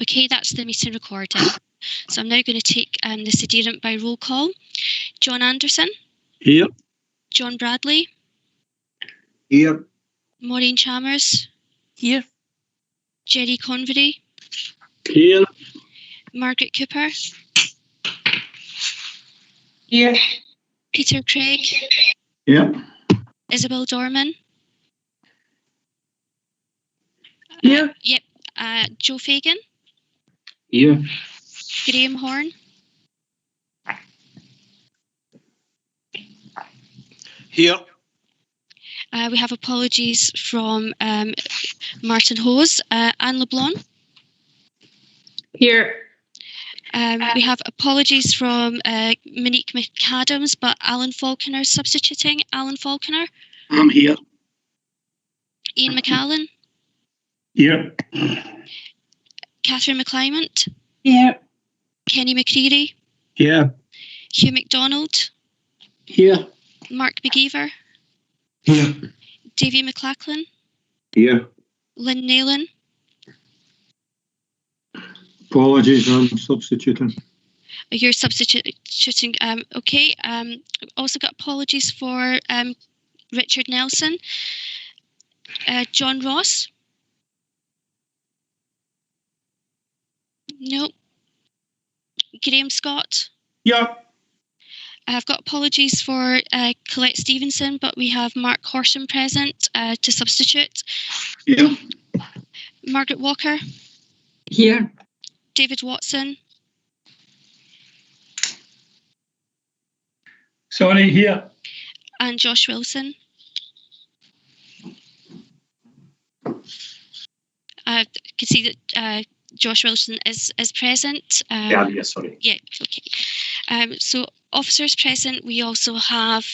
Okay, that's the meeting recording. So I'm now going to take this adherent by roll call. John Anderson. Here. John Bradley. Here. Maureen Chalmers. Here. Jerry Convery. Here. Margaret Cooper. Here. Peter Craig. Here. Isabel Dorman. Here. Yep. Joe Fagan. Here. Graham Horn. Here. We have apologies from Martin Hose. Anne LeBlanc. Here. We have apologies from Monique McAdams, but Alan Falconer is substituting. Alan Falconer. I'm here. Ian McAllen. Here. Catherine McClymont. Here. Kenny McCreary. Here. Hugh MacDonald. Here. Mark McGeever. Here. Davy McLachlan. Here. Lynn Naylan. Apologies, I'm substituting. You're substituting. Okay. Also got apologies for Richard Nelson. John Ross. Nope. Graham Scott. Yeah. I've got apologies for Colette Stevenson, but we have Mark Horsham present to substitute. Yeah. Margaret Walker. Here. David Watson. Sorry, here. And Josh Wilson. I can see that Josh Wilson is present. Sorry. Yeah, okay. So officers present, we also have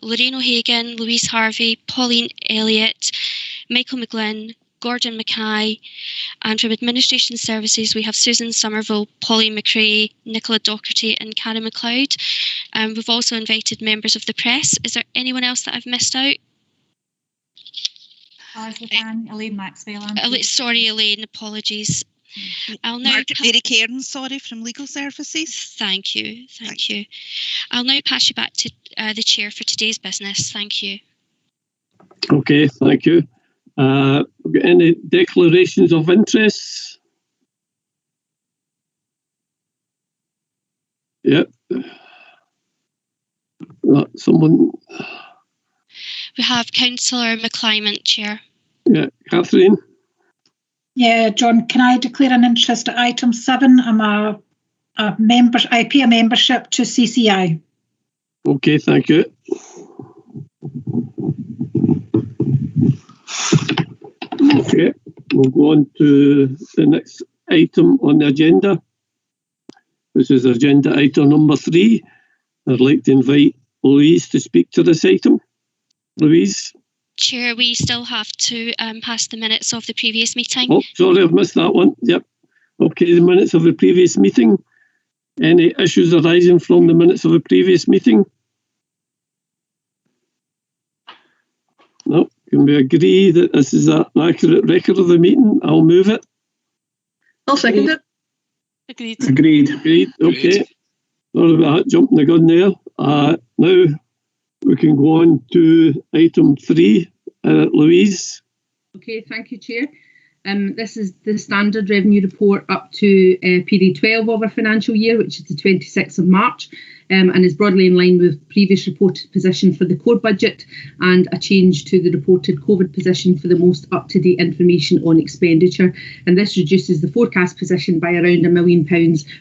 Lorraine O'Hagan, Louise Harvey, Pauline Elliott, Michael McGlynn, Gordon Mackay, and from Administration Services we have Susan Somerville, Pauline McRae, Nicola Docherty and Karen McLeod. We've also invited members of the press. Is there anyone else that I've missed out? Elaine Maxwell. Sorry, Elaine, apologies. I'll now Mary Cairns, sorry, from Legal Services. Thank you. I'll now pass you back to the chair for today's business. Thank you. Okay, thank you. Any declarations of interest? Yep. Someone. We have Councillor McClymont, Chair. Yeah, Catherine. Yeah, John, can I declare an interest at item 7? I'm a member. I pay a membership to CCI. Okay, thank you. Okay, we'll go on to the next item on the agenda. This is agenda item number 3. I'd like to invite Louise to speak to this item. Louise? Chair, we still have to pass the minutes of the previous meeting. Oh, sorry, I've missed that one. Yep. Okay, the minutes of the previous meeting. Any issues arising from the minutes of the previous meeting? No. Can we agree that this is an accurate record of the meeting? I'll move it. I'll second it. Agreed. Okay. Sorry about that, jumping the gun there. Now we can go on to item 3. Louise. Okay, thank you, Chair. This is the standard revenue report up to period 12 of our financial year, which is the 26th of March, and is broadly in line with previous reported position for the core budget and a change to the reported COVID position for the most up-to-date information on expenditure. And this reduces the forecast position by around £1 million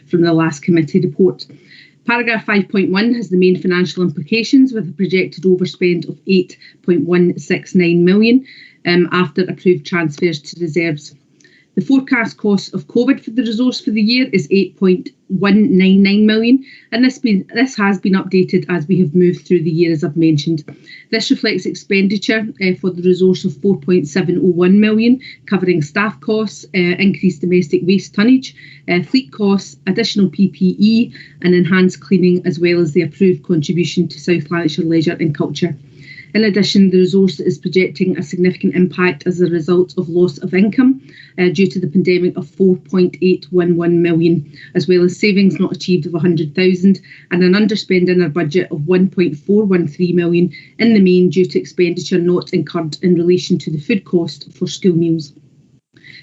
from the last committee report. Paragraph 5.1 has the main financial implications with a projected overspend of 8.169 million after approved transfers to reserves. The forecast cost of COVID for the resource for the year is 8.199 million, and this has been updated as we have moved through the year, as I've mentioned. This reflects expenditure for the resource of 4.701 million, covering staff costs, increased domestic waste tonnage, fleet costs, additional PPE and enhanced cleaning, as well as the approved contribution to South Lanarkshire Leisure and Culture. In addition, the resource is projecting a significant impact as a result of loss of income due to the pandemic of 4.811 million, as well as savings not achieved of 100,000 and an underspend in our budget of 1.413 million, in the main due to expenditure not incurred in relation to the food cost for school meals.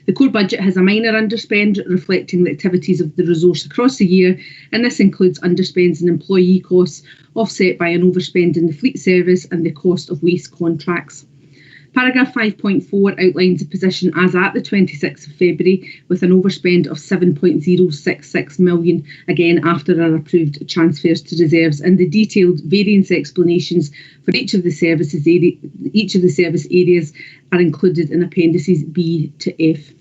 The core budget has a minor underspend reflecting the activities of the resource across the year, and this includes underspends in employee costs offset by an overspend in the fleet service and the cost of waste contracts. Paragraph 5.4 outlines the position as at the 26th of February with an overspend of 7.066 million, again after our approved transfers to reserves, and the detailed variance explanations for each of the service areas are included in appendices B to F.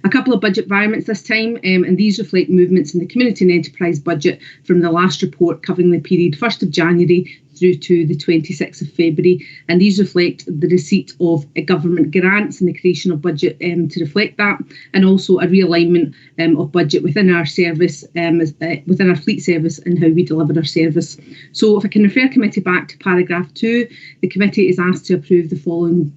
A couple of budget variants this time, and these reflect movements in the community and enterprise budget from the last report covering the period 1st of January through to the 26th of February, and these reflect the receipt of government grants and the creation of budget to reflect that, and also a realignment of budget within our service, within our fleet service and how we deliver our service. So if I can refer committee back to paragraph 2, the committee is asked to approve the following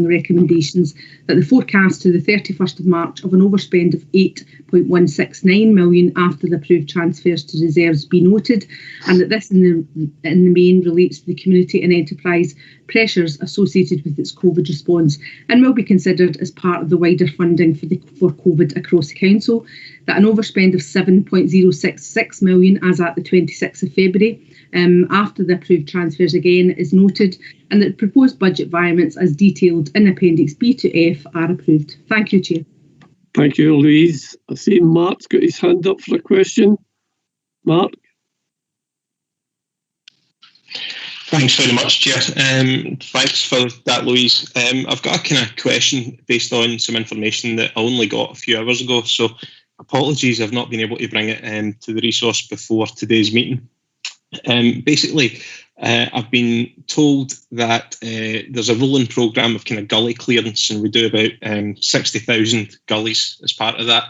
recommendations: that the forecast to the 31st of March of an overspend of 8.169 million after the approved transfers to reserves be noted, and that this in the main relates to the community and enterprise pressures associated with its COVID response and will be considered as part of the wider funding for COVID across the council. That an overspend of 7.066 million as at the 26th of February after the approved transfers again is noted, and that proposed budget variants as detailed in Appendix B to F are approved. Thank you, Chair. Thank you, Louise. I see Mark's got his hand up for a question. Mark? Thanks very much, Chair. Thanks for that, Louise. I've got a kind of question based on some information that I only got a few hours ago, so apologies I've not been able to bring it to the resource before today's meeting. Basically, I've been told that there's a rolling programme of kind of gully clearance, and we do about 60,000 gullies as part of that,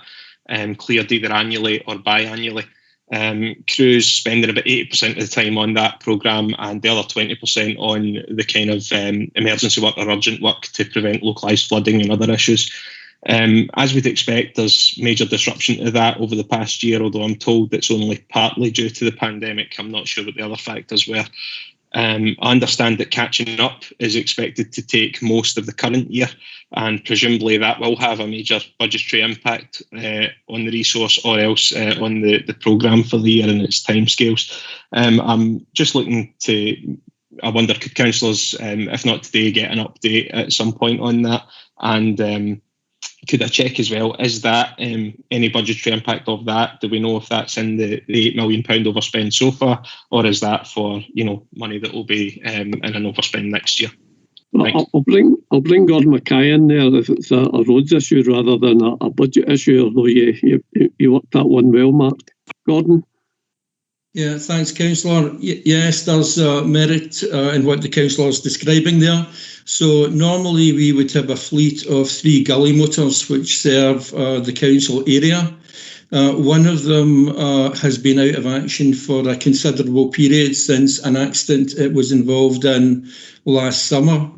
cleared either annually or biannually. Crews spending about 80% of the time on that programme and the other 20% on the kind of emergency work or urgent work to prevent localised flooding and other issues. As we'd expect, there's major disruption to that over the past year, although I'm told it's only partly due to the pandemic. I'm not sure what the other factors were. I understand that catching up is expected to take most of the current year, and presumably that will have a major budgetary impact on the resource or else on the programme for the year and its timescales. I'm just looking to, I wonder, could councillors, if not today, get an update at some point on that? And could I check as well, is that any budgetary impact of that? Do we know if that's in the £8 million overspend so far, or is that for, you know, money that will be in an overspend next year? I'll bring Gordon Mackay in there if it's a roads issue rather than a budget issue, although you worked that one well, Mark. Gordon? Yeah, thanks, Councillor. Yes, there's merit in what the Councillor is describing there. So normally we would have a fleet of 3 gully motors which serve the council area. One of them has been out of action for a considerable period since an accident it was involved in last summer.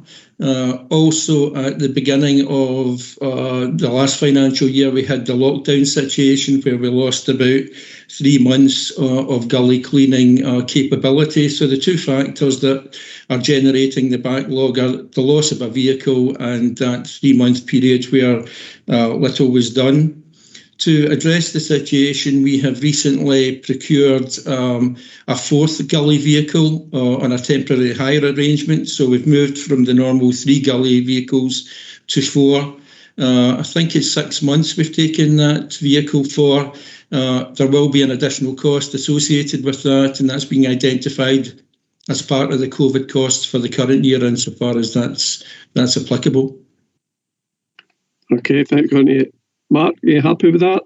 Also, at the beginning of the last financial year, we had the lockdown situation where we lost about 3 months of gully cleaning capability. So the two factors that are generating the backlog are the loss of a vehicle and that 3-month period where little was done. To address the situation, we have recently procured a 4th gully vehicle on a temporary hire arrangement. So we've moved from the normal 3 gully vehicles to 4. I think it's 6 months we've taken that vehicle for. There will be an additional cost associated with that, and that's being identified as part of the COVID costs for the current year insofar as that's applicable. Okay, thank you. Mark, are you happy with that?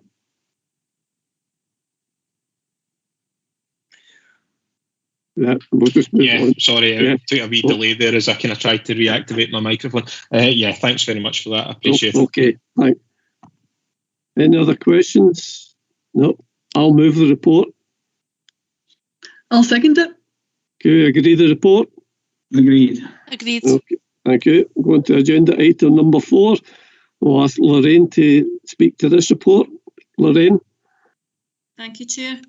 Yeah, we'll just move on. Sorry, I took a wee delay there as I kind of tried to reactivate my microphone. Yeah, thanks very much for that. I appreciate it. Okay, thanks. Any other questions? No. I'll move the report. I'll second it. Okay, agree the report? Agreed. Agreed. Okay, thank you. Going to agenda item number 4. We'll ask Lorraine to speak to this report. Lorraine. Thank you, Chair.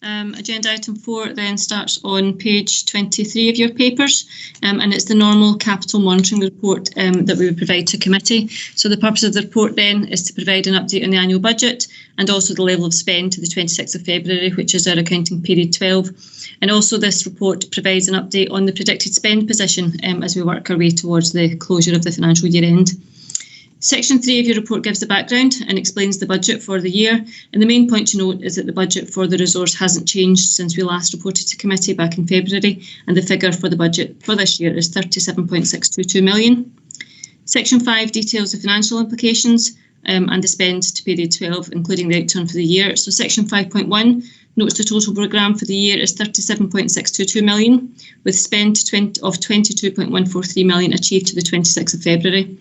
Agenda item 4 then starts on page 23 of your papers, and it's the normal capital monitoring report that we would provide to committee. So the purpose of the report then is to provide an update on the annual budget and also the level of spend to the 26th of February, which is our accounting period 12. And also this report provides an update on the predicted spend position as we work our way towards the closure of the financial year end. Section 3 of your report gives the background and explains the budget for the year, and the main point to note is that the budget for the resource hasn't changed since we last reported to committee back in February, and the figure for the budget for this year is 37.622 million. Section 5 details the financial implications and the spend to period 12, including the outturn for the year. So section 5.1 notes the total programme for the year is 37.622 million, with spend of 22.143 million achieved to the 26th of February.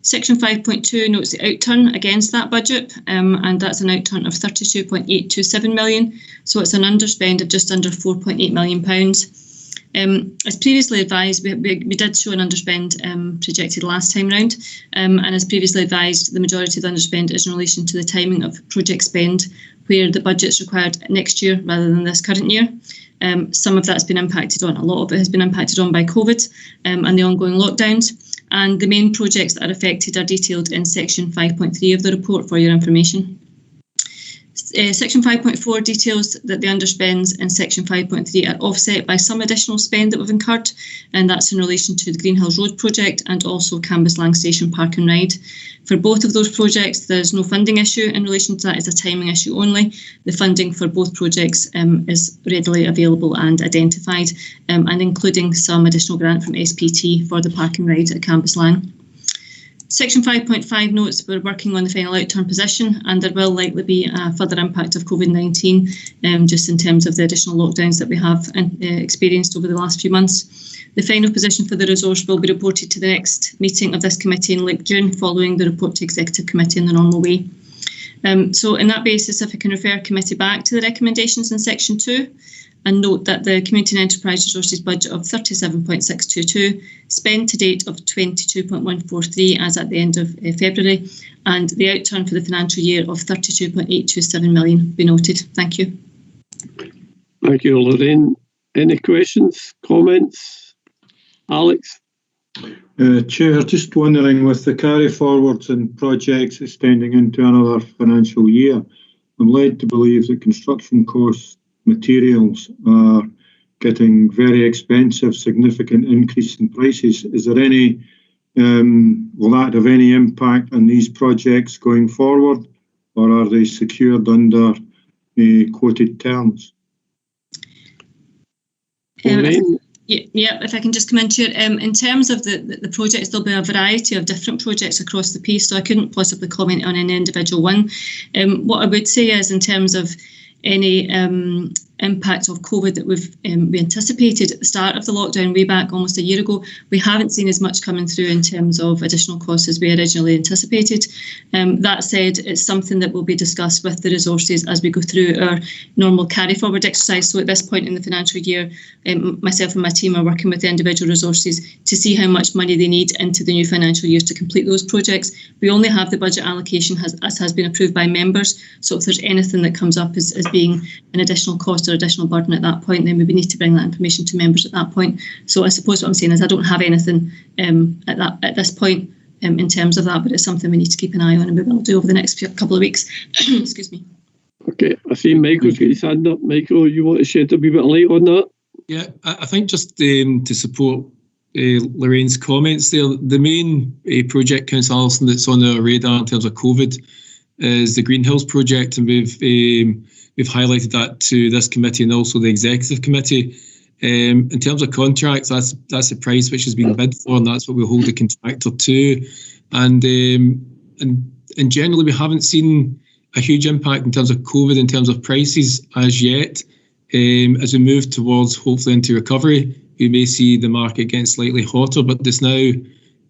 Section 5.2 notes the outturn against that budget, and that's an outturn of 32.827 million, so it's an underspend of just under £4.8 million. As previously advised, we did show an underspend projected last time round, and as previously advised, the majority of the underspend is in relation to the timing of project spend, where the budget's required next year rather than this current year. Some of that's been impacted on, a lot of it has been impacted on by COVID and the ongoing lockdowns. And the main projects that are affected are detailed in section 5.3 of the report for your information. Section 5.4 details that the underspends in section 5.3 are offset by some additional spend that we've incurred, and that's in relation to the Green Hills Road project and also Cambuslang Station Park and Ride. For both of those projects, there's no funding issue in relation to that, it's a timing issue only. The funding for both projects is readily available and identified, and including some additional grant from SPT for the Park and Ride at Cambuslang. Section 5.5 notes we're working on the final outturn position, and there will likely be a further impact of COVID-19 just in terms of the additional lockdowns that we have experienced over the last few months. The final position for the resource will be reported to the next meeting of this committee in late June, following the report to Executive Committee in the normal way. So on that basis, if I can refer committee back to the recommendations in section 2, and note that the Community and Enterprise Resources budget of 37.622, spend to date of 22.143 as at the end of February, and the outturn for the financial year of 32.827 million be noted. Thank you. Thank you, Lorraine. Any questions, comments? Alex? Chair, just wondering, with the carry forwards and projects extending into another financial year, I'm led to believe that construction costs, materials are getting very expensive, significant increase in prices. Is there any, will that have any impact on these projects going forward, or are they secured under quoted terms? Yeah, if I can just come into it. In terms of the projects, there'll be a variety of different projects across the piece, so I couldn't possibly comment on any individual one. What I would say is, in terms of any impact of COVID that we anticipated at the start of the lockdown way back almost a year ago, we haven't seen as much coming through in terms of additional costs as we originally anticipated. That said, it's something that will be discussed with the resources as we go through our normal carry forward exercise. So at this point in the financial year, myself and my team are working with the individual resources to see how much money they need into the new financial year to complete those projects. We only have the budget allocation as has been approved by members, so if there's anything that comes up as being an additional cost or additional burden at that point, then we would need to bring that information to members at that point. So I suppose what I'm saying is I don't have anything at this point in terms of that, but it's something we need to keep an eye on, and we will do over the next couple of weeks. Excuse me. Okay, I see Michael's got his hand up. Michael, you want to shed a wee bit of light on that? Yeah, I think just to support Lorraine's comments there, the main project, Councillor Allison, that's on our radar in terms of COVID is the Green Hills project, and we've highlighted that to this committee and also the Executive Committee. In terms of contracts, that's the price which has been bid for, and that's what we hold the contractor to. And generally, we haven't seen a huge impact in terms of COVID, in terms of prices as yet. As we move towards, hopefully, into recovery, we may see the market getting slightly hotter, but just now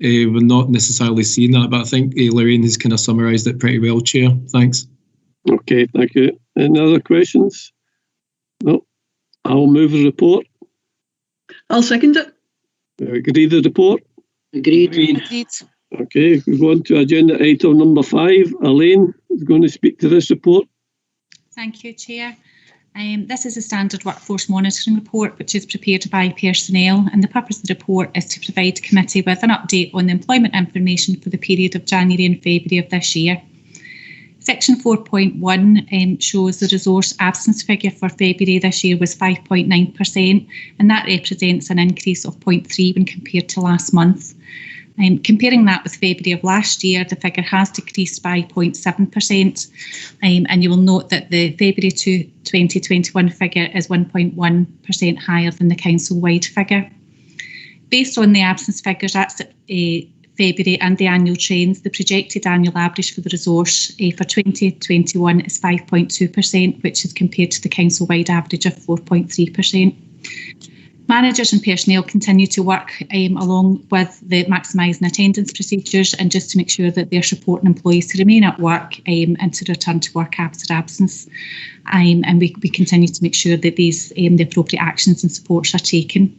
we're not necessarily seeing that. But I think Lorraine has kind of summarised it pretty well, Chair. Thanks. Okay, thank you. Any other questions? No. I'll move the report. I'll second it. Agree the report? Agreed. Okay, we go on to agenda item number 5. Elaine is going to speak to this report. Thank you, Chair. This is a standard workforce monitoring report which is prepared by personnel, and the purpose of the report is to provide committee with an update on the employment information for the period of January and February of this year. Section 4.1 shows the resource absence figure for February this year was 5.9%, and that represents an increase of 0.3 when compared to last month. Comparing that with February of last year, the figure has decreased by 0.7%, and you will note that the February 2021 figure is 1.1% higher than the council-wide figure. Based on the absence figures at February and the annual trends, the projected annual average for the resource for 2021 is 5.2%, which is compared to the council-wide average of 4.3%. Managers and personnel continue to work along with the maximising attendance procedures, and just to make sure that they're supporting employees to remain at work and to return to work after absence. And we continue to make sure that these the appropriate actions and supports are taken.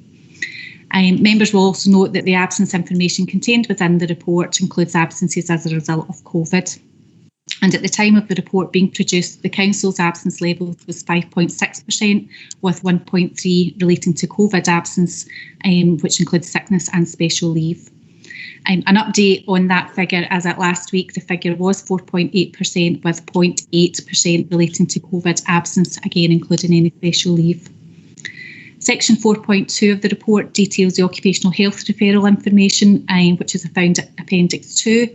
Members will also note that the absence information contained within the report includes absences as a result of COVID. And at the time of the report being produced, the council's absence level was 5.6%, with 1.3 relating to COVID absence, which includes sickness and special leave. An update on that figure, as at last week, the figure was 4.8%, with 0.8% relating to COVID absence, again including any special leave. Section 4.2 of the report details the occupational health referral information, which is found at Appendix 2,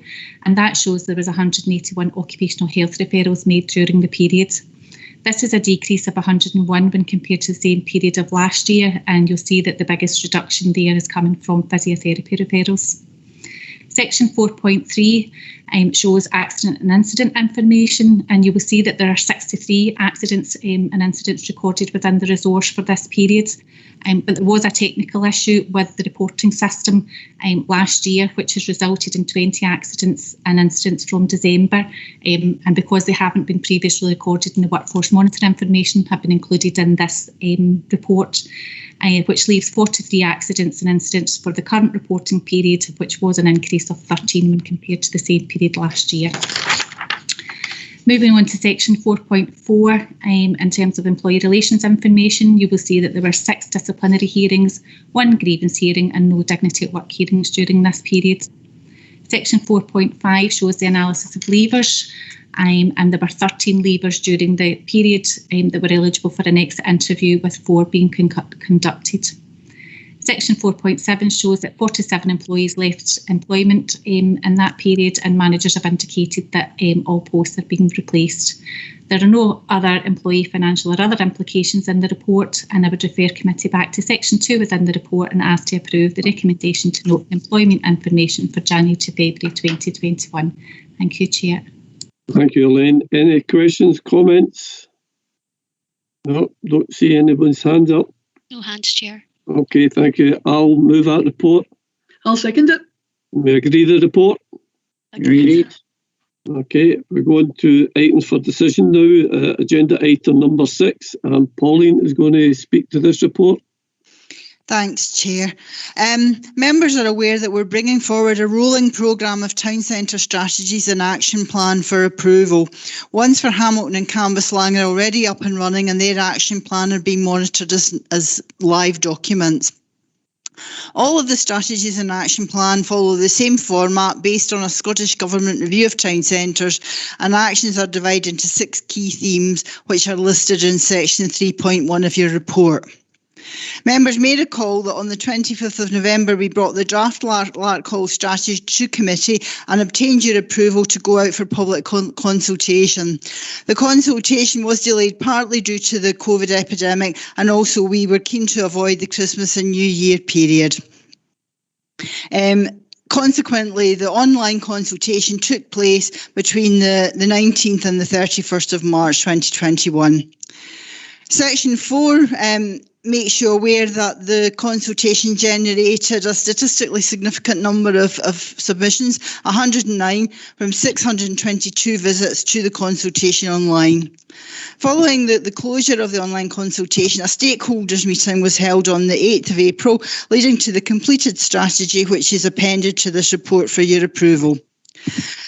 and that shows there was 181 occupational health referrals made during the period. This is a decrease of 101 when compared to the same period of last year, and you'll see that the biggest reduction there is coming from physiotherapy referrals. Section 4.3 shows accident and incident information, and you will see that there are 63 accidents and incidents recorded within the resource for this period. But there was a technical issue with the reporting system last year, which has resulted in 20 accidents and incidents from December, and because they haven't been previously recorded in the workforce monitoring information, have been included in this report. Which leaves 43 accidents and incidents for the current reporting period, which was an increase of 13 when compared to the same period last year. Moving on to section 4.4, in terms of employee relations information, you will see that there were 6 disciplinary hearings, 1 grievance hearing and no dignity at work hearings during this period. Section 4.5 shows the analysis of leavers, and there were 13 leavers during the period that were eligible for an exit interview, with 4 being conducted. Section 4.7 shows that 47 employees left employment in that period, and managers have indicated that all posts are being replaced. There are no other employee financial or other implications in the report, and I would refer committee back to section 2 within the report and ask to approve the recommendation to note employment information for January to February 2021. Thank you, Chair. Thank you, Elaine. Any questions, comments? No, don't see anyone's hands up. No hands, Chair. Okay, thank you. I'll move that report. I'll second it. We agree the report? Agreed. Okay, we're going to items for decision now. Agenda item number 6. Pauline is going to speak to this report. Thanks, Chair. Members are aware that we're bringing forward a rolling programme of town centre strategies and action plan for approval. Ones for Hamilton and Cambuslang are already up and running, and their action plan are being monitored as live documents. All of the strategies and action plan follow the same format based on a Scottish Government review of town centres, and actions are divided into 6 key themes, which are listed in section 3.1 of your report. Members may recall that on the 25th of November we brought the draft Larkhall strategy to committee and obtained your approval to go out for public consultation. The consultation was delayed partly due to the COVID epidemic, and also we were keen to avoid the Christmas and New Year period. Consequently, the online consultation took place between the 19th and the 31st of March 2021. Section 4 makes you aware that the consultation generated a statistically significant number of submissions, 109 from 622 visits to the consultation online. Following the closure of the online consultation, a stakeholders meeting was held on the 8th of April, leading to the completed strategy, which is appended to this report for your approval.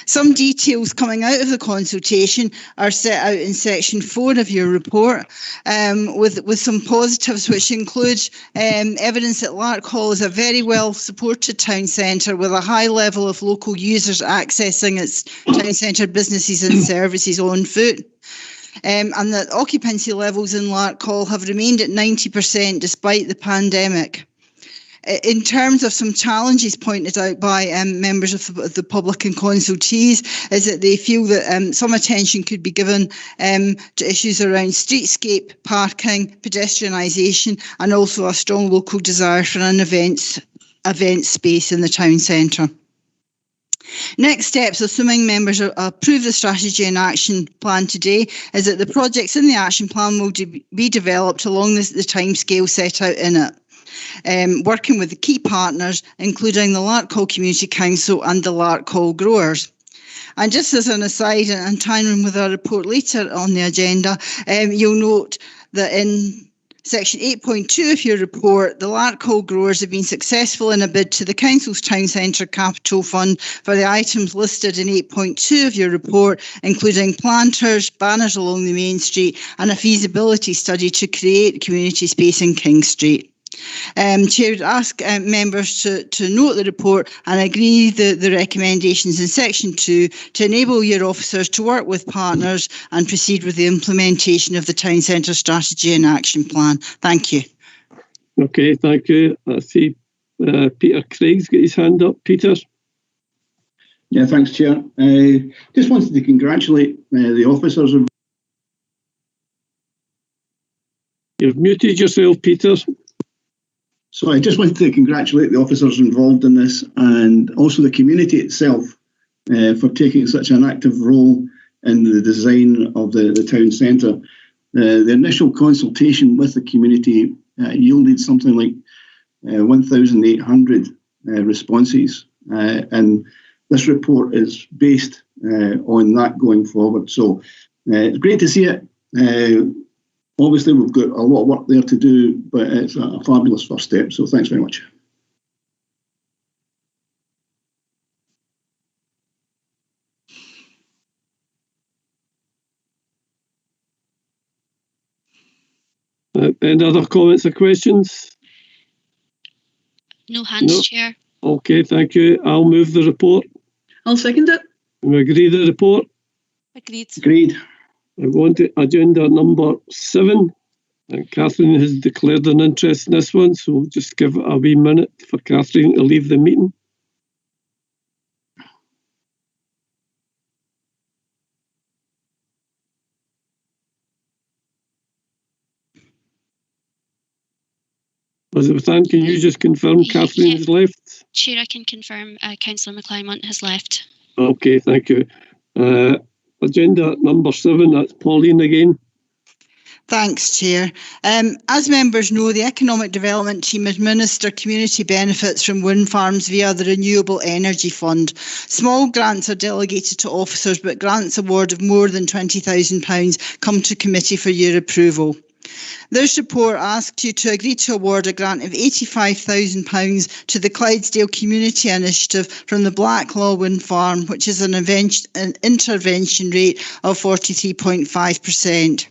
Some details coming out of the consultation are set out in section 4 of your report, with some positives, which include evidence that Lark Hall is a very well supported town centre with a high level of local users accessing its town centre businesses and services on foot. And that occupancy levels in Lark Hall have remained at 90% despite the pandemic. In terms of some challenges pointed out by members of the public and consultees, is that they feel that some attention could be given to issues around streetscape, parking, pedestrianisation, and also a strong local desire for an event space in the town centre. Next steps, assuming members approve the strategy and action plan today, is that the projects in the action plan will be developed along the timescale set out in it, working with the key partners, including the Lark Hall Community Council and the Lark Hall growers. And just as an aside, and tying with our report later on the agenda, you'll note that in Section 8.2 of your report, the Lark Hall growers have been successful in a bid to the Council's Town Centre Capital Fund for the items listed in 8.2 of your report, including planters, banners along the main street, and a feasibility study to create community space in King Street. Chair would ask members to note the report and agree the recommendations in Section 2 to enable your officers to work with partners and proceed with the implementation of the Town Centre Strategy and Action Plan. Thank you. Okay, thank you. I see Peter Craig's got his hand up. Peter? Yeah, thanks, Chair. Just wanted to congratulate the officers. You've muted yourself, Peter. So I just wanted to congratulate the officers involved in this and also the community itself for taking such an active role in the design of the town centre. The initial consultation with the community yielded something like 1,800 responses, and this report is based on that going forward. So it's great to see it. Obviously, we've got a lot of work there to do, but it's a fabulous first step. So thanks very much. Any other comments or questions? No hands, no. Chair. Okay, thank you. I'll move the report. I'll second it. We agree the report? Agreed. Agreed. I want agenda number 7. And Catherine has declared an interest in this one, so we'll just give it a wee minute for Catherine to leave the meeting. Elizabeth, can you just confirm Catherine has left? Chair, I can confirm Councillor McClymont has left. Okay, thank you. Agenda number 7, that's Pauline again. Thanks, Chair. As members know, the Economic Development Team administer community benefits from wind farms via the Renewable Energy Fund. Small grants are delegated to officers, but grants award of more than £20,000 come to committee for your approval. This report asks you to agree to award a grant of £85,000 to the Clydesdale Community Initiative from the Blacklaw Wind Farm, which is an intervention rate of 43.5%.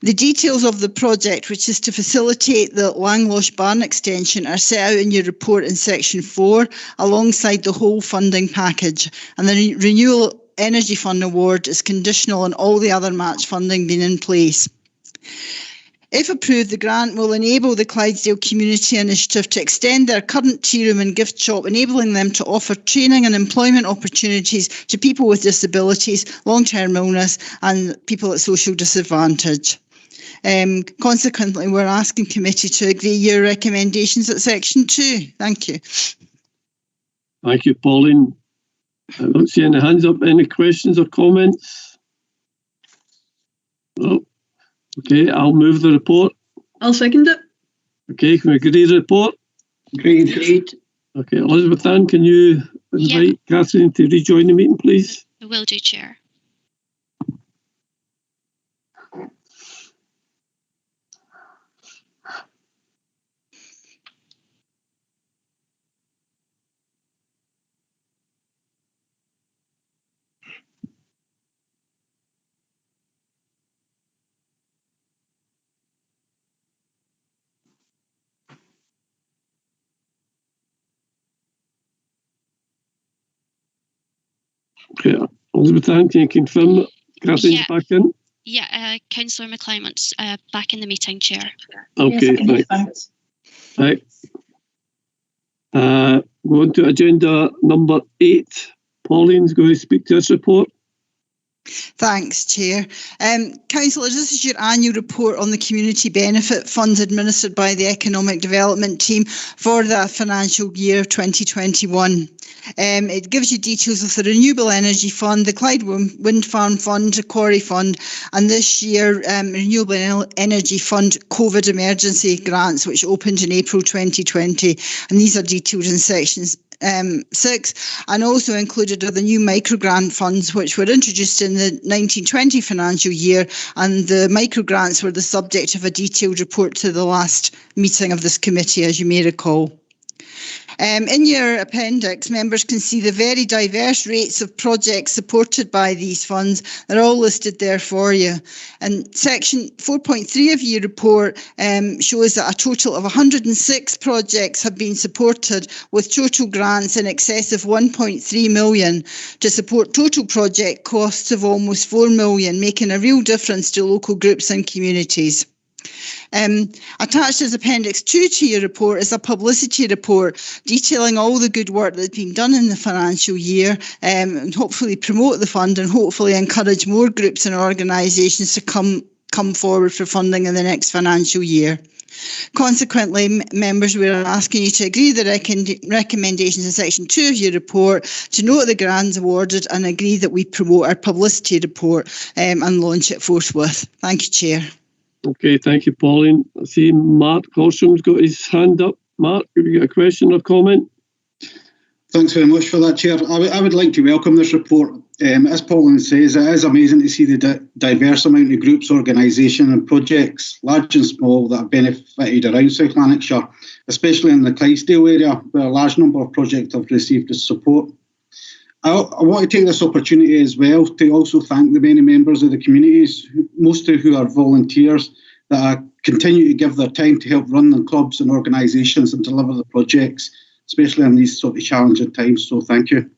The details of the project, which is to facilitate the Langlosh Barn extension, are set out in your report in Section 4, alongside the whole funding package. And the Renewable Energy Fund award is conditional on all the other match funding being in place. If approved, the grant will enable the Clydesdale Community Initiative to extend their current tea room and gift shop, enabling them to offer training and employment opportunities to people with disabilities, long-term illness, and people at social disadvantage. Consequently, we're asking committee to agree your recommendations at Section 2. Thank you. Thank you, Pauline. I don't see any hands up. Any questions or comments? No. Okay, I'll move the report. I'll second it. Okay, can we agree the report? Agreed. Okay, Elizabeth Ann, can you invite Catherine to rejoin the meeting, please? I will do, Chair. Okay, Elizabeth Ann, can you confirm that Catherine's back in? Yeah, Councillor McClymont's back in the meeting, Chair. Okay, Yes, thanks. Right. Go on to agenda number 8. Pauline's going to speak to this report. Thanks, Chair. Councillors, this is your annual report on the Community Benefit Funds administered by the Economic Development Team for the financial year 2021. It gives you details of the Renewable Energy Fund, the Clyde Wind Farm Fund, the Quarry Fund, and this year Renewable Energy Fund COVID emergency grants, which opened in April 2020. And these are detailed in sections 6, and also included are the new microgrant funds, which were introduced in the 1920 financial year, and the microgrants were the subject of a detailed report to the last meeting of this committee, as you may recall. In your appendix, members can see the very diverse rates of projects supported by these funds. They're all listed there for you. And section 4.3 of your report shows that a total of 106 projects have been supported, with total grants in excess of 1.3 million to support total project costs of almost 4 million, making a real difference to local groups and communities. Attached as Appendix 2 to your report is a publicity report detailing all the good work that's been done in the financial year, and hopefully promote the fund and hopefully encourage more groups and organisations to come forward for funding in the next financial year. Consequently, members, we are asking you to agree the recommendations in section 2 of your report, to note the grants awarded and agree that we promote our publicity report and launch it forthwith. Thank you, Chair. Okay, thank you, Pauline. I see Mark Horsham's got his hand up. Mark, have you got a question or comment? Thanks very much for that, Chair. I would like to welcome this report. As Pauline says, it is amazing to see the diverse amount of groups, organisations and projects, large and small, that have benefited around South Lanarkshire, especially in the Clydesdale area, where a large number of projects have received the support. I want to take this opportunity as well to also thank the many members of the communities, most of who are volunteers, that continue to give their time to help run the clubs and organisations and deliver the projects, especially in these sort of challenging times. So thank you.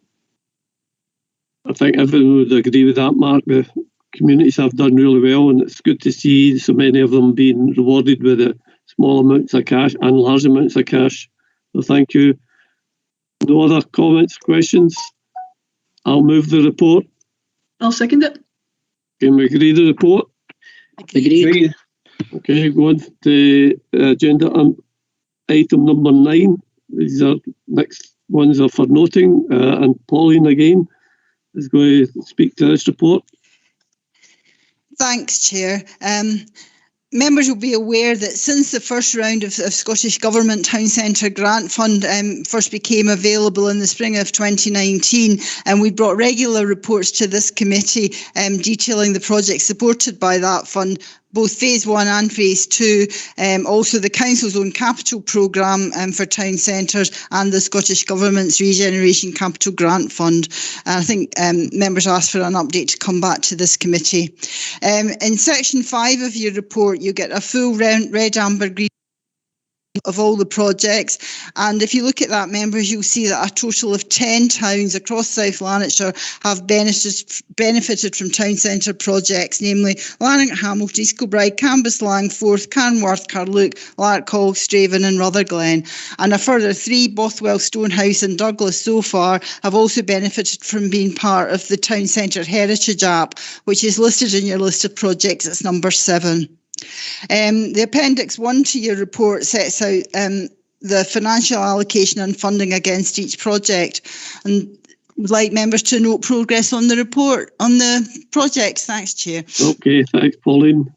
I think everyone would agree with that, Mark. The communities have done really well, and it's good to see so many of them being rewarded with small amounts of cash and large amounts of cash. So thank you. No other comments, questions? I'll move the report. I'll second it. Can we agree the report? Agreed. Okay, go on to agenda item number 9. These are next ones are for noting, and Pauline again is going to speak to this report. Thanks, Chair. Members will be aware that since the first round of Scottish Government Town Centre Grant Fund first became available in the spring of 2019, and we brought regular reports to this committee detailing the projects supported by that fund, both Phase 1 and Phase 2, also the Council's own capital programme for town centres and the Scottish Government's Regeneration Capital Grant Fund. And I think members asked for an update to come back to this committee. In section 5 of your report, you get a full red, amber, green of all the projects, and if you look at that, members, you'll see that a total of 10 towns across South Lanarkshire have benefited from town centre projects, namely Lanark, Hamilton, East Kilbride, Cambuslang, Forth, Carnworth, Carluke, Larkhall, Straven and Rutherglen, and a further 3, Bothwell, Stonehouse and Douglas so far, have also benefited from being part of the Town Centre Heritage App, which is listed in your list of projects. It's number 7. The Appendix 1 to your report sets out the financial allocation and funding against each project, and would like members to note progress on the report on the projects. Thanks, Chair. Okay, thanks, Pauline.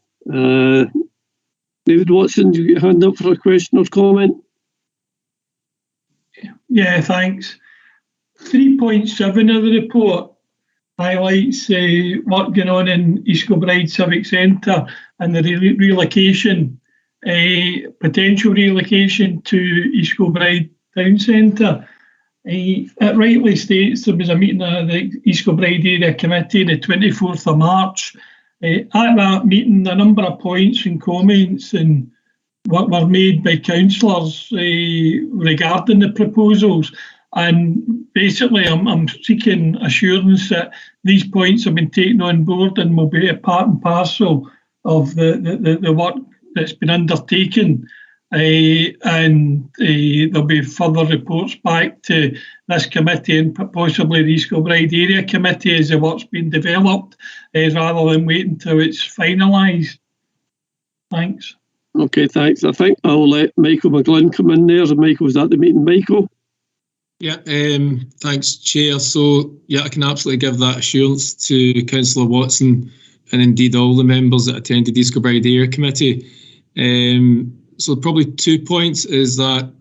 David Watson, you get your hand up for a question or comment? Yeah, thanks. 3.7 of the report highlights work going on in East Kilbride Civic Centre and the relocation, potential relocation to East Kilbride Town Centre. It rightly states there was a meeting of the East Kilbride Area Committee the 24th of March. At that meeting, a number of points and comments and what were made by councillors regarding the proposals. And basically, I'm seeking assurance that these points have been taken on board and will be a part and parcel of the work that's been undertaken. And there'll be further reports back to this committee and possibly the East Kilbride Area Committee as the work's been developed, rather than wait until it's finalised. Thanks. Okay, thanks. I think I'll let Michael McGlynn come in there. Michael's at the meeting. Michael? Yeah, thanks, Chair. So, yeah, I can absolutely give that assurance to Councillor Watson and indeed all the members that attended the East Kilbride Area Committee. So probably 2 points is that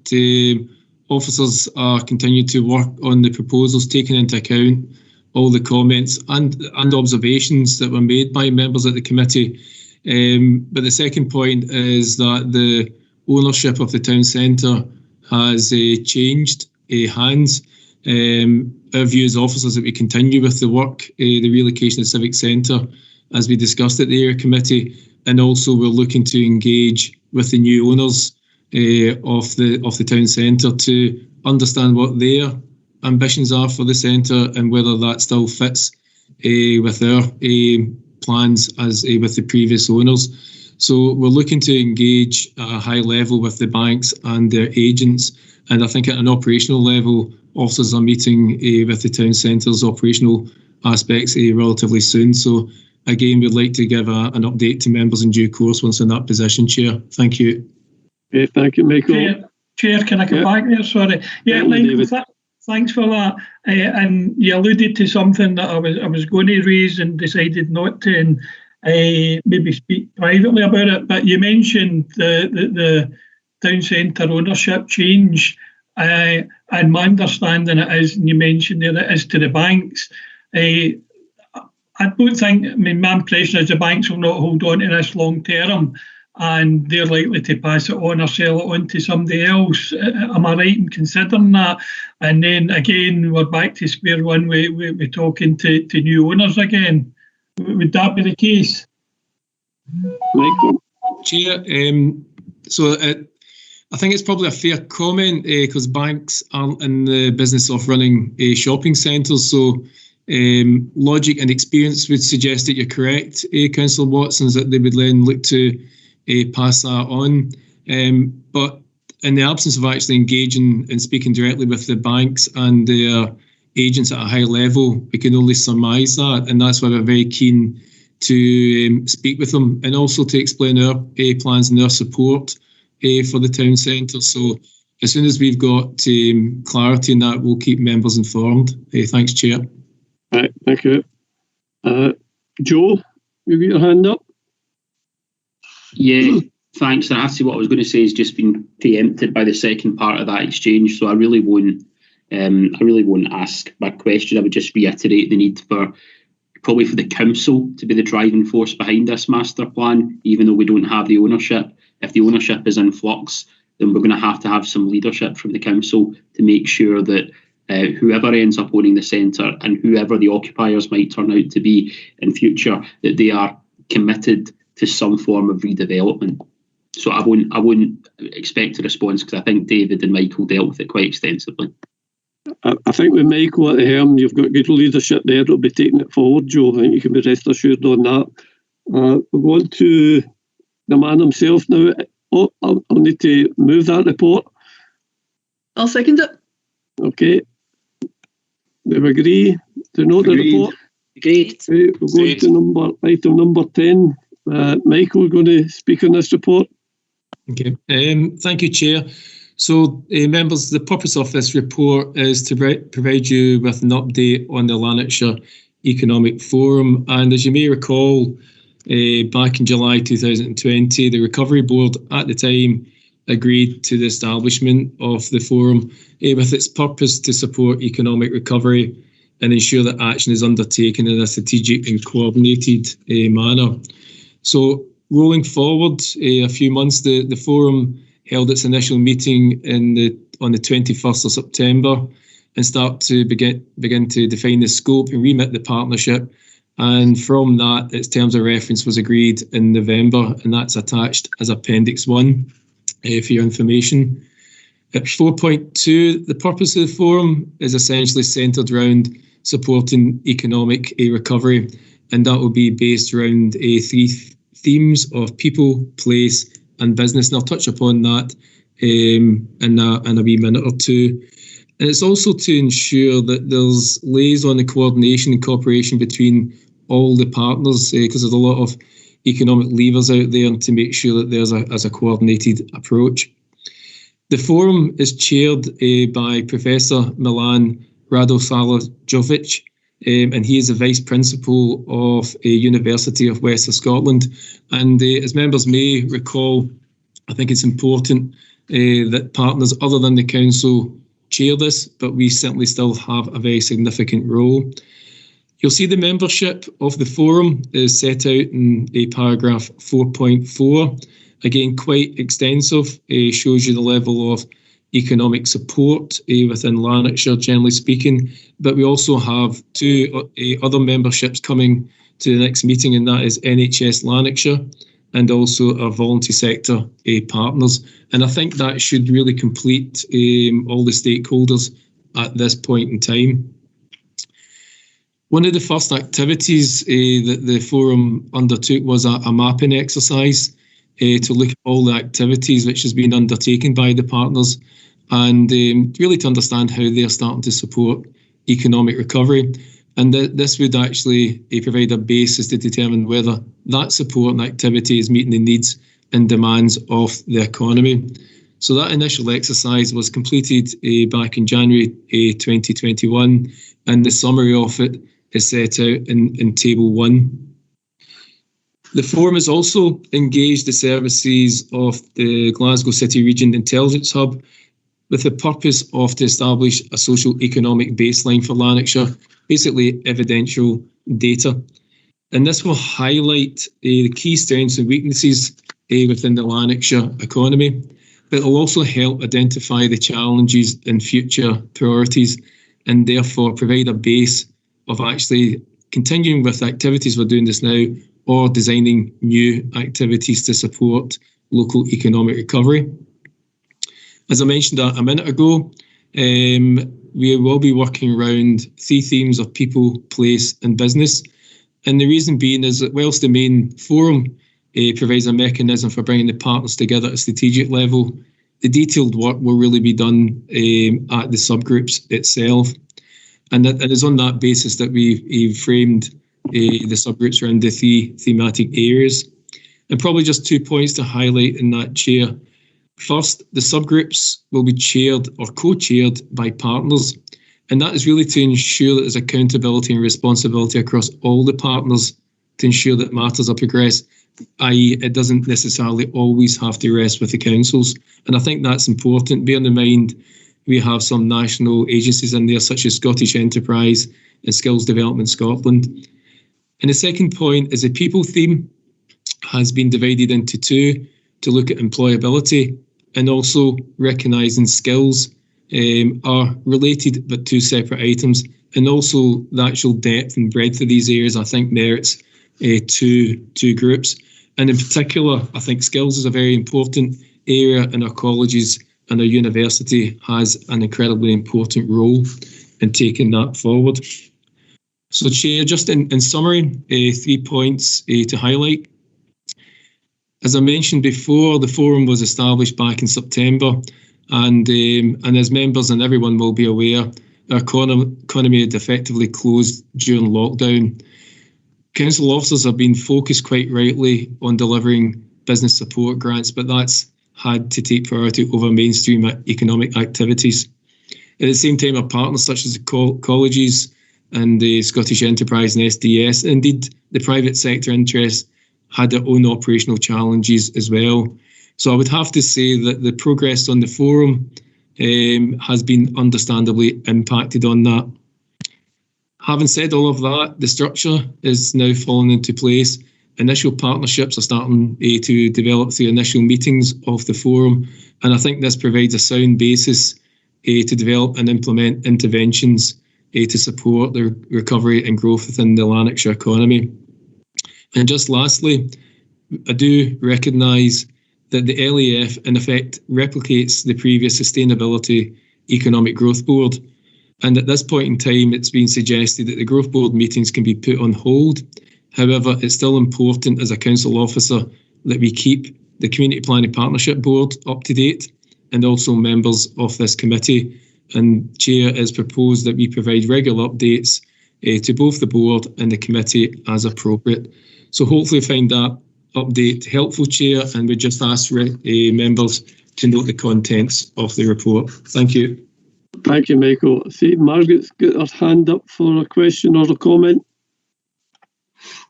officers are continuing to work on the proposals, taking into account all the comments and observations that were made by members of the committee. But the second point is that the ownership of the town centre has changed hands. Our view as officers that we continue with the work, the relocation of the Civic Centre, as we discussed at the Area Committee, and also we're looking to engage with the new owners of the town centre to understand what their ambitions are for the centre and whether that still fits with our plans as with the previous owners. So we're looking to engage at a high level with the banks and their agents, and I think at an operational level, officers are meeting with the town centre's operational aspects relatively soon. So again, we'd like to give an update to members in due course once in that position, Chair. Thank you. Okay, thank you, Michael. Chair, can I come back there? Sorry. Yeah, Michael, thanks for that. And you alluded to something that I was going to raise and decided not to, and maybe speak privately about it. But you mentioned the town centre ownership change, and my understanding it is, and you mentioned there, it is to the banks. I don't think, my impression is the banks will not hold on to this long term and they're likely to pass it on or sell it on to somebody else. Am I right in considering that? And then again, we're back to square one, we're talking to new owners again. Would that be the case? Michael? Chair, so I think it's probably a fair comment because banks aren't in the business of running shopping centres, so logic and experience would suggest that you're correct, Councillor Watson, that they would then look to pass that on. But in the absence of actually engaging and speaking directly with the banks and their agents at a high level, we can only surmise that, and that's why we're very keen to speak with them and also to explain our plans and our support for the town centre. So as soon as we've got clarity in that, we'll keep members informed. Thanks, Chair. Right, thank you. Joe, you got your hand up? Yeah, thanks. And actually what I was going to say has just been preempted by the second part of that exchange, so I really won't ask my question. I would just reiterate the need for the council to be the driving force behind this master plan, even though we don't have the ownership. If the ownership is in flux, then we're going to have some leadership from the council to make sure that whoever ends up owning the centre and whoever the occupiers might turn out to be in future, that they are committed to some form of redevelopment. So I wouldn't expect a response because I think David and Michael dealt with it quite extensively. I think with Michael at the helm, you've got good leadership there that'll be taking it forward, Joe. I think you can be rest assured on that. We're going to the man himself now. I'll need to move that report. I'll second it. Okay. We agree to note the report. Agreed. Okay, we'll go to item number 10. Michael, going to speak on this report. Okay. Thank you, Chair. So, members, the purpose of this report is to provide you with an update on the Lanarkshire Economic Forum. And as you may recall, back in July 2020, the Recovery Board at the time agreed to the establishment of the forum with its purpose to support economic recovery and ensure that action is undertaken in a strategic and coordinated manner. So rolling forward a few months, the forum held its initial meeting on the 21st of September and start to begin to define the scope and remit the partnership. And from that, its terms of reference was agreed in November, and that's attached as Appendix 1 for your information. At 4.2, the purpose of the forum is essentially centred around supporting economic recovery, and that will be based around three themes of people, place and business, and I'll touch upon that in a wee minute or two. And it's also to ensure that there's liaison and coordination and cooperation between all the partners, because there's a lot of economic levers out there, and to make sure that there's a coordinated approach. The forum is chaired by Professor Milan Radosavljevic, and he is the Vice Principal of a University of West of Scotland. And as members may recall, I think it's important that partners other than the Council chair this, but we certainly still have a very significant role. You'll see the membership of the forum is set out in paragraph 4.4. Again, quite extensive, shows you the level of economic support within Lanarkshire, generally speaking. But we also have two other memberships coming to the next meeting, and that is NHS Lanarkshire and also our voluntary sector partners. And I think that should really complete all the stakeholders at this point in time. One of the first activities that the forum undertook was a mapping exercise to look at all the activities which has been undertaken by the partners, and really to understand how they're starting to support economic recovery. And this would actually provide a basis to determine whether that support and activity is meeting the needs and demands of the economy. So that initial exercise was completed back in January 2021, and the summary of it is set out in Table 1. The forum has also engaged the services of the Glasgow City Region Intelligence Hub with the purpose of to establish a social economic baseline for Lanarkshire, basically evidential data. And this will highlight the key strengths and weaknesses within the Lanarkshire economy, but it will also help identify the challenges and future priorities, and therefore provide a base of actually continuing with activities we're doing this now, or designing new activities to support local economic recovery. As I mentioned a minute ago, we will be working around three themes of people, place and business. And the reason being is that whilst the main forum provides a mechanism for bringing the partners together at a strategic level, the detailed work will really be done at the subgroups itself. And it is on that basis that we've framed the subgroups around the three thematic areas. And probably just 2 points to highlight in that, Chair. First, the subgroups will be chaired or co-chaired by partners, and that is really to ensure that there's accountability and responsibility across all the partners to ensure that matters are progressed, i.e. it doesn't necessarily always have to rest with the councils. And I think that's important. Bear in mind, we have some national agencies in there such as Scottish Enterprise and Skills Development Scotland. And the second point is the people theme has been divided into two to look at employability, and also recognising skills are related but two separate items, and also the actual depth and breadth of these areas I think merits two groups. And in particular, I think skills is a very important area, and our colleges and our university has an incredibly important role in taking that forward. So, Chair, just in summary, 3 points to highlight. As I mentioned before, the forum was established back in September, and as members and everyone will be aware, our economy had effectively closed during lockdown. Council officers have been focused quite rightly on delivering business support grants, but that's had to take priority over mainstream economic activities. At the same time, our partners such as the colleges and the Scottish Enterprise and SDS, indeed the private sector interest, had their own operational challenges as well. So I would have to say that the progress on the forum has been understandably impacted on that. Having said all of that, the structure is now falling into place. Initial partnerships are starting to develop through initial meetings of the forum, and I think this provides a sound basis to develop and implement interventions to support the recovery and growth within the Lanarkshire economy. And just lastly, I do recognise that the LAF in effect replicates the previous Sustainability Economic Growth Board. And at this point in time, it's been suggested that the Growth Board meetings can be put on hold. However, it's still important as a council officer that we keep the Community Planning Partnership Board up to date and also members of this committee. And Chair has proposed that we provide regular updates to both the board and the committee as appropriate. So hopefully find that update helpful, Chair, and we just ask members to note the contents of the report. Thank you. Thank you, Michael. I see Margaret's got her hand up for a question or a comment.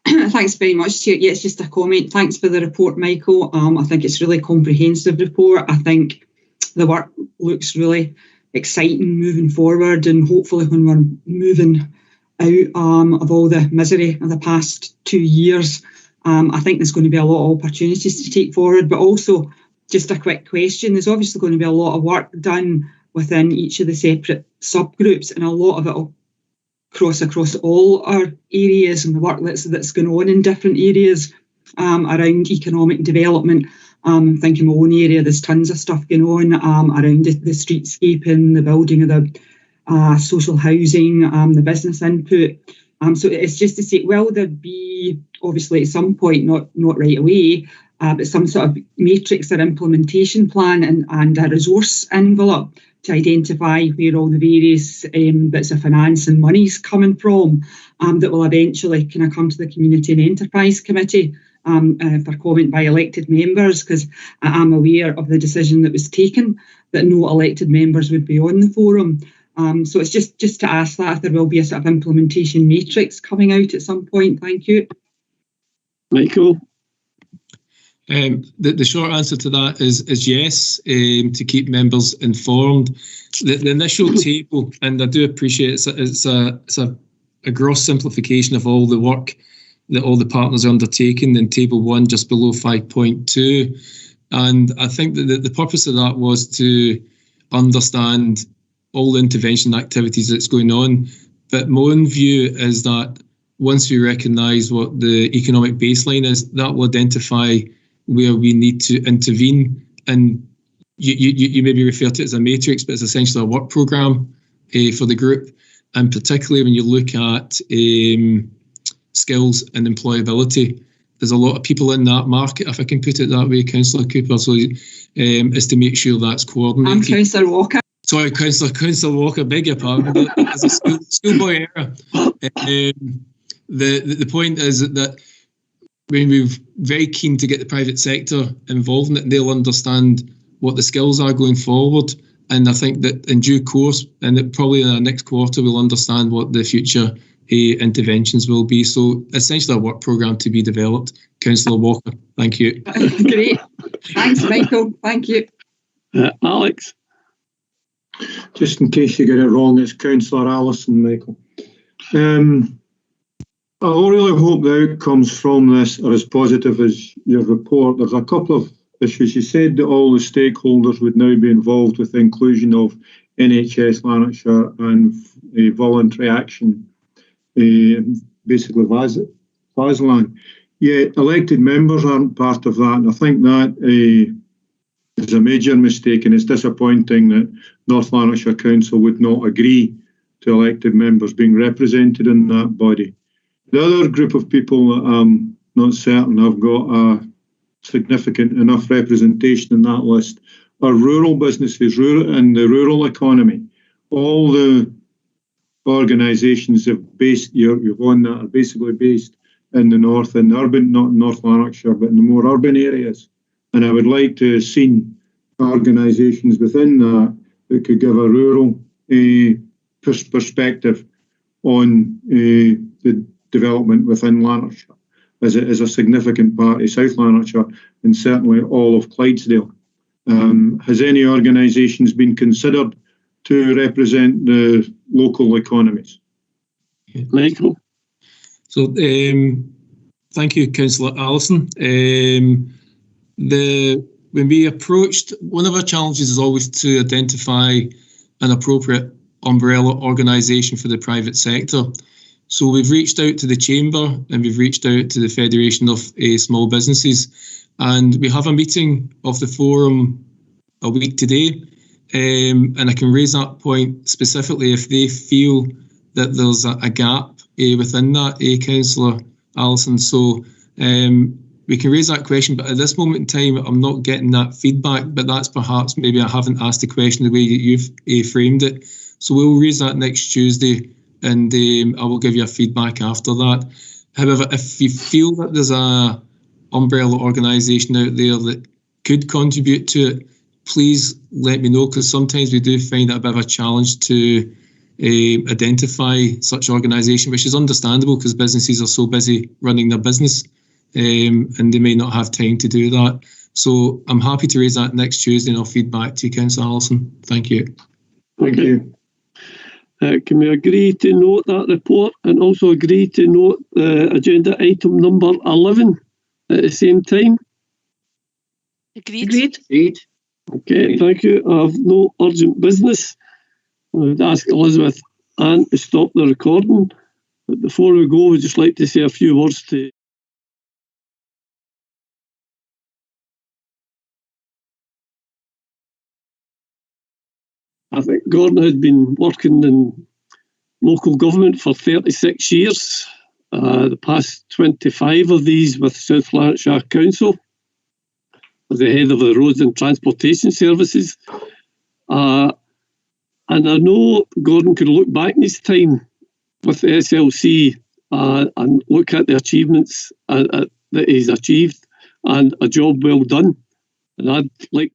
Thanks very much, Chair. Yeah, it's just a comment. Thanks for the report, Michael. I think it's a really comprehensive report. I think the work looks really exciting moving forward, and hopefully when we're moving out of all the misery of the past 2 years, I think there's going to be a lot of opportunities to take forward. But also, just a quick question, there's obviously going to be a lot of work done within each of the separate subgroups, and a lot of it will cross across all our areas and the work that's going on in different areas around economic development. Thinking my own area, there's tons of stuff going on around the streetscaping, the building of the social housing, the business input. So it's just to say, will there be, obviously at some point, not right away, but some sort of matrix or implementation plan and a resource envelope to identify where all the various bits of finance and money's coming from, that will eventually kind of come to the Community and Enterprise Committee for comment by elected members, because I am aware of the decision that was taken that no elected members would be on the forum. So it's just to ask that if there will be a sort of implementation matrix coming out at some point. Thank you. Michael? The short answer to that is yes, to keep members informed. The initial table, and I do appreciate it's a gross simplification of all the work that all the partners are undertaking in Table 1, just below 5.2. And I think that the purpose of that was to understand all the intervention activities that's going on. But my own view is that once we recognise what the economic baseline is, that will identify where we need to intervene. And you maybe refer to it as a matrix, but it's essentially a work programme for the group. And particularly when you look at skills and employability, there's a lot of people in that market, if I can put it that way, Councillor Cooper, so is to make sure that's coordinated. I'm Councillor Walker. Sorry, Councillor Walker, beg your pardon. As a schoolboy error. The point is that when we're very keen to get the private sector involved in it, they'll understand what the skills are going forward. And I think that in due course, and probably in our next quarter, we'll understand what the future interventions will be. So essentially a work programme to be developed. Councillor Walker, thank you. Great. Thanks, Michael. Thank you. Alex? Just in case you get it wrong, it's Councillor Allison, Michael. I really hope the outcomes from this are as positive as your report. There's a couple of issues. You said that all the stakeholders would now be involved with the inclusion of NHS Lanarkshire and voluntary action, basically VASLAN. Yet elected members aren't part of that, and I think that is a major mistake, and it's disappointing that North Lanarkshire Council would not agree to elected members being represented in that body. The other group of people that I'm not certain have got a significant enough representation in that list are rural businesses and the rural economy. All the organisations have based you've on that are basically based in the north, in urban, not North Lanarkshire, but in the more urban areas. And I would like to have seen organisations within that could give a rural perspective on the development within Lanarkshire. as it is a significant part of South Lanarkshire and certainly all of Clydesdale. Has any organisations been considered to represent the local economies? Michael? So, thank you, Councillor Allison. When we approached, one of our challenges is always to identify an appropriate umbrella organisation for the private sector. So we've reached out to the Chamber and we've reached out to the Federation of Small Businesses, and we have a meeting of the forum a week today, and I can raise that point specifically if they feel that there's a gap within that, Councillor Allison. So we can raise that question, but at this moment in time, I'm not getting that feedback, but that's perhaps maybe I haven't asked the question the way that you've framed it. So we'll raise that next Tuesday, and I will give you a feedback after that. However, if you feel that there's a umbrella organisation out there that could contribute to it, please let me know, because sometimes we do find it a bit of a challenge to identify such organisation, which is understandable because businesses are so busy running their business, and they may not have time to do that. So I'm happy to raise that next Tuesday and I'll feed back to you, Councillor Allison. Thank you. Thank you. Can we agree to note that report and also agree to note agenda item number 11 at the same time? Agreed. Okay, thank you. I have no urgent business. I would ask Elizabeth Ann to stop the recording. But before we go, we'd just like to say a few words to I think Gordon had been working in local government for 36 years, the past 25 of these with South Lanarkshire Council as the head of the Roads and Transportation Services. And I know Gordon could look back in his time with the SLC and look at the achievements that he's achieved and a job well done. And I'd like